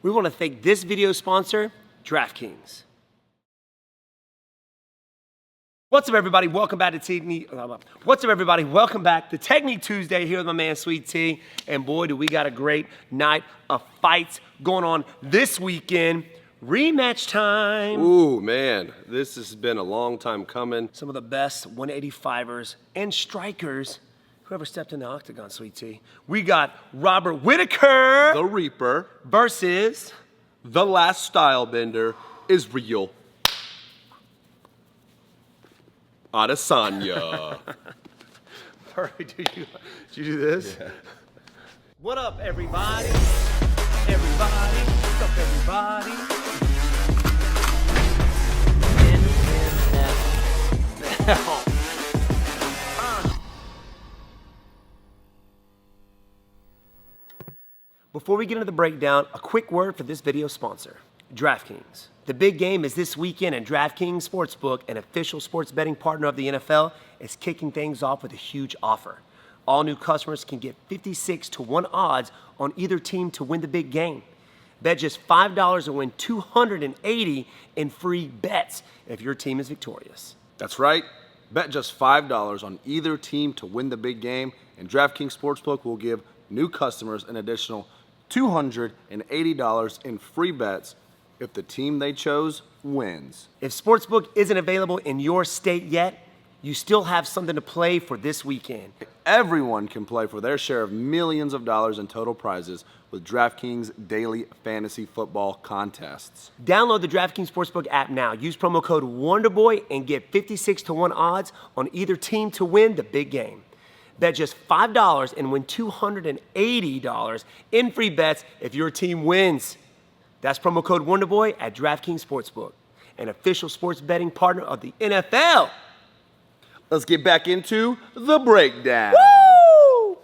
we want to thank this video sponsor, DraftKings. What's up, everybody? Welcome back to Technique. What's up, everybody? Welcome back to Technique Tuesday here with my man Sweet T. And boy, do we got a great night of fights going on this weekend. Rematch time. Ooh, man, this has been a long time coming. Some of the best 185ers and strikers who ever stepped in the octagon, Sweet T. We got Robert Whittaker. The Reaper versus the last style bender, Israel Adesanya. Perfect. Did you do this? Yeah. What up, everybody? Everybody. What's up, everybody? Before we get into the breakdown, a quick word for this video sponsor, DraftKings. The big game is this weekend, and DraftKings Sportsbook, an official sports betting partner of the NFL, is kicking things off with a huge offer. All new customers can get 56-1 odds on either team to win the big game. Bet just $5 and win $280 in free bets if your team is victorious. That's right. Bet just $5 on either team to win the big game, and DraftKings Sportsbook will give new customers an additional $280 in free bets if the team they chose wins. If Sportsbook isn't available in your state yet, you still have something to play for this weekend. Everyone can play for their share of millions of dollars in total prizes with DraftKings daily fantasy football contests. Download the DraftKings Sportsbook app now. Use promo code Wonderboy and get 56-1 odds on either team to win the big game. Bet just $5 and win $280 in free bets if your team wins. That's promo code Wonderboy at DraftKings Sportsbook, an official sports betting partner of the NFL. Let's get back into the breakdown. Woo!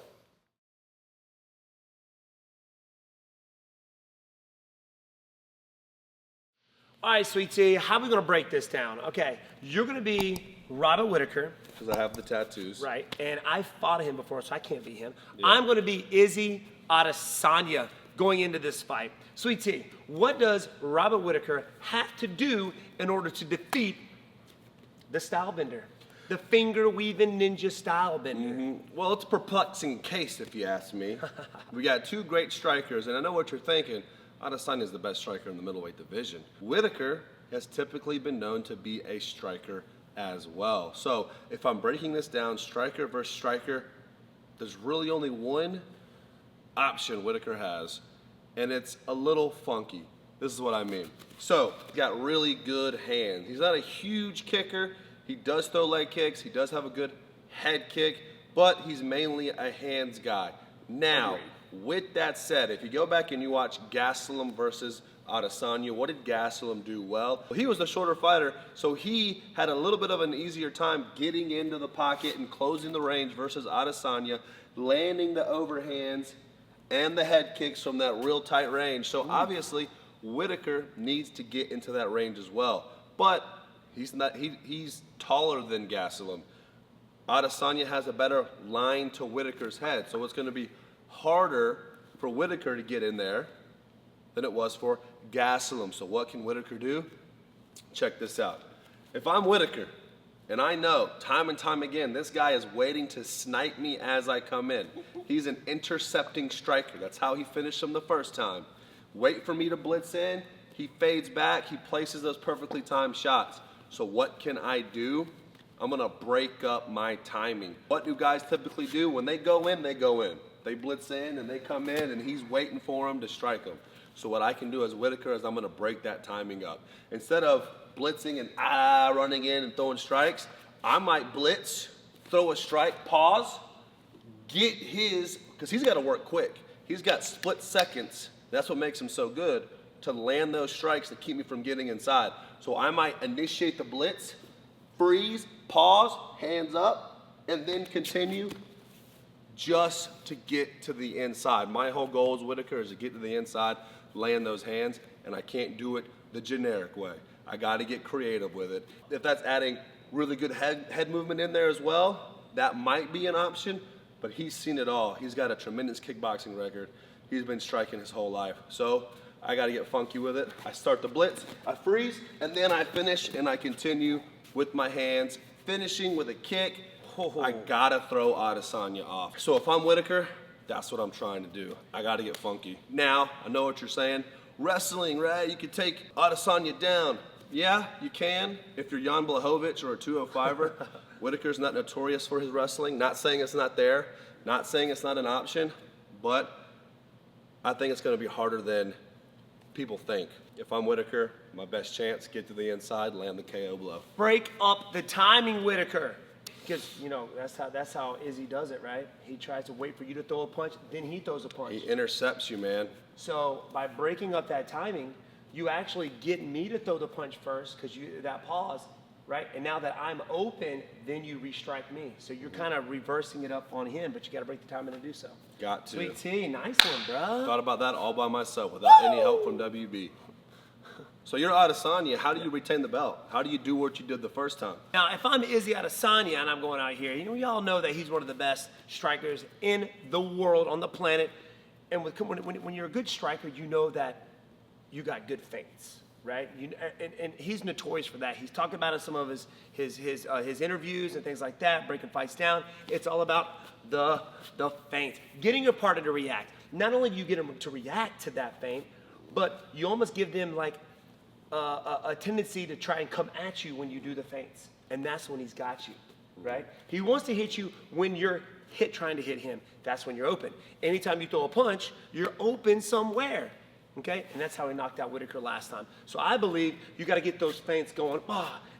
All right, Sweet T, how are we going to break this down? Okay, you're going to be Robert Whittaker. Because I have the tattoos. Right, and I fought him before, so I can't be him. Yeah. I'm going to be Izzy Adesanya going into this fight. Sweet T, what does Robert Whittaker have to do in order to defeat the style bender? The finger-weaving ninja style bender. Well, it's a perplexing case, if you ask me. We got two great strikers, and I know what you're thinking. Adesanya is the best striker in the middleweight division. Whittaker has typically been known to be a striker as well. So if I'm breaking this down, striker versus striker, there's really only one option Whittaker has, and it's a little funky. This is what I mean. So, he's got really good hands. He's not a huge kicker. He does throw leg kicks. He does have a good head kick, but he's mainly a hands guy. Now, with that said, if you go back and you watch Gastelum versus Adesanya, what did Gastelum do well? He was the shorter fighter, so he had a little bit of an easier time getting into the pocket and closing the range versus Adesanya, landing the overhands and the head kicks from that real tight range. So obviously, Whittaker needs to get into that range as well. But he's taller than Gastelum. Adesanya has a better line to Whittaker's head, so it's going to be harder for Whittaker to get in there than it was for Gastelum. So what can Whittaker do? Check this out. If I'm Whittaker, and I know time and time again, this guy is waiting to snipe me as I come in. He's an intercepting striker. That's how he finished him the first time. Wait for me to blitz in. He fades back. He places those perfectly timed shots. So what can I do? I'm going to break up my timing. What do guys typically do? When they go in, they go in. They blitz in and they come in and he's waiting for them to strike them. So what I can do as Whittaker is I'm going to break that timing up. Instead of blitzing and running in and throwing strikes, I might blitz, throw a strike, pause, get his, because he's got to work quick. He's got split seconds. That's what makes him so good, to land those strikes to keep me from getting inside. So I might initiate the blitz, freeze, pause, hands up, and then continue just to get to the inside. My whole goal as Whittaker is to get to the inside, land those hands, and I can't do it the generic way. I got to get creative with it. If that's adding really good head movement in there as well, that might be an option, but he's seen it all. He's got a tremendous kickboxing record. He's been striking his whole life. So I gotta get funky with it. I start the blitz, I freeze, and then I finish and I continue with my hands, finishing with a kick. I gotta throw Adesanya off. So if I'm Whittaker, that's what I'm trying to do. I gotta get funky. Now, I know what you're saying. Wrestling, right? You can take Adesanya down. Yeah, you can if you're Jan Blachowicz or a 205er. Whittaker's not notorious for his wrestling. Not saying it's not there. Not saying it's not an option. But I think it's gonna be harder than people think. If I'm Whittaker, my best chance, get to the inside, land the KO blow. Break up the timing, Whittaker. Because, you know, that's how Izzy does it, right? He tries to wait for you to throw a punch, then he throws a punch. He intercepts you, man. So by breaking up that timing, you actually get me to throw the punch first, because that pause, right? And now that I'm open, then you restrike me. So you're kind of reversing it up on him, but you got to break the timing to do so. Got to. Sweet T, nice one, bro. Thought about that all by myself without any help from WB. So you're Adesanya. How do you retain the belt? How do you do what you did the first time? Now, if I'm Izzy Adesanya and I'm going out here, you know, we all know that he's one of the best strikers in the world, on the planet. And when you're a good striker, you know that you got good feints, right? And he's notorious for that. He's talked about it in some of his interviews and things like that, breaking fights down. It's all about the feint, getting your partner to react. Not only do you get them to react to that feint, but you almost give them like a tendency to try and come at you when you do the feints. And that's when he's got you, right? He wants to hit you when you're trying to hit him. That's when you're open. Anytime you throw a punch, you're open somewhere, okay? And that's how he knocked out Whittaker last time. So I believe you got to get those feints going,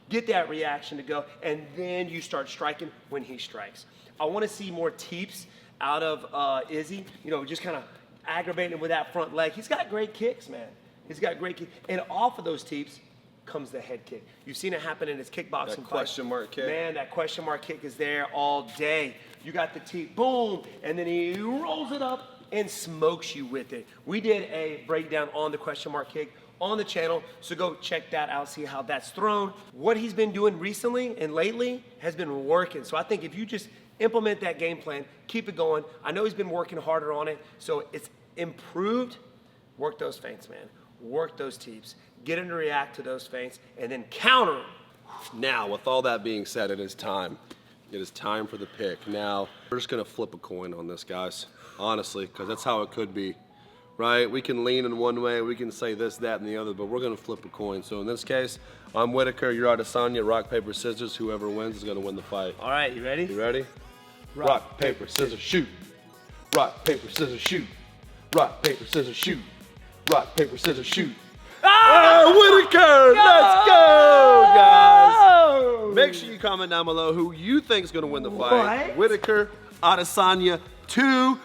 get that reaction to go, and then you start striking when he strikes. I want to see more teeps out of Izzy, you know, just kind of aggravating him with that front leg. He's got great kicks, man. He's got great kicks. And off of those teeps comes the head kick. You've seen it happen in his kickboxing That fight. question mark kick. Man, that question mark kick is there all day. You got the teep, boom, and then he rolls it up and smokes you with it. We did a breakdown on the question mark kick on the channel, so go check that out, see how that's thrown. What he's been doing recently and lately has been working. So I think if you just implement that game plan, keep it going. I know he's been working harder on it, so it's improved. Work those feints, man. Work those teeps. Get him to react to those feints, and then counter them. Now, with all that being said, it is time. It is time for the pick. Now, we're just going to flip a coin on this, guys. Honestly, because that's how it could be, right? We can lean in one way, we can say this, that, and the other, but we're going to flip a coin. So in this case, I'm Whittaker, you're Adesanya, rock, paper, scissors. Whoever wins is going to win the fight. All right, you ready? You ready? Rock, paper, scissors, shoot. Rock, paper, scissors, shoot. Rock, paper, scissors, shoot. Rock, paper, scissors, shoot. Whittaker! Let's go, guys! Make sure you comment down below who you think is going to win the fight. What? Whittaker, Adesanya 2.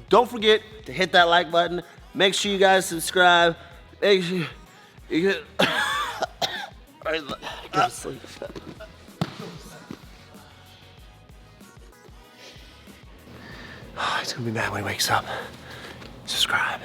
Don't forget to hit that like button. Make sure you guys subscribe. Make sure you get... Go to sleep. He's gonna be mad when he wakes up. Subscribe.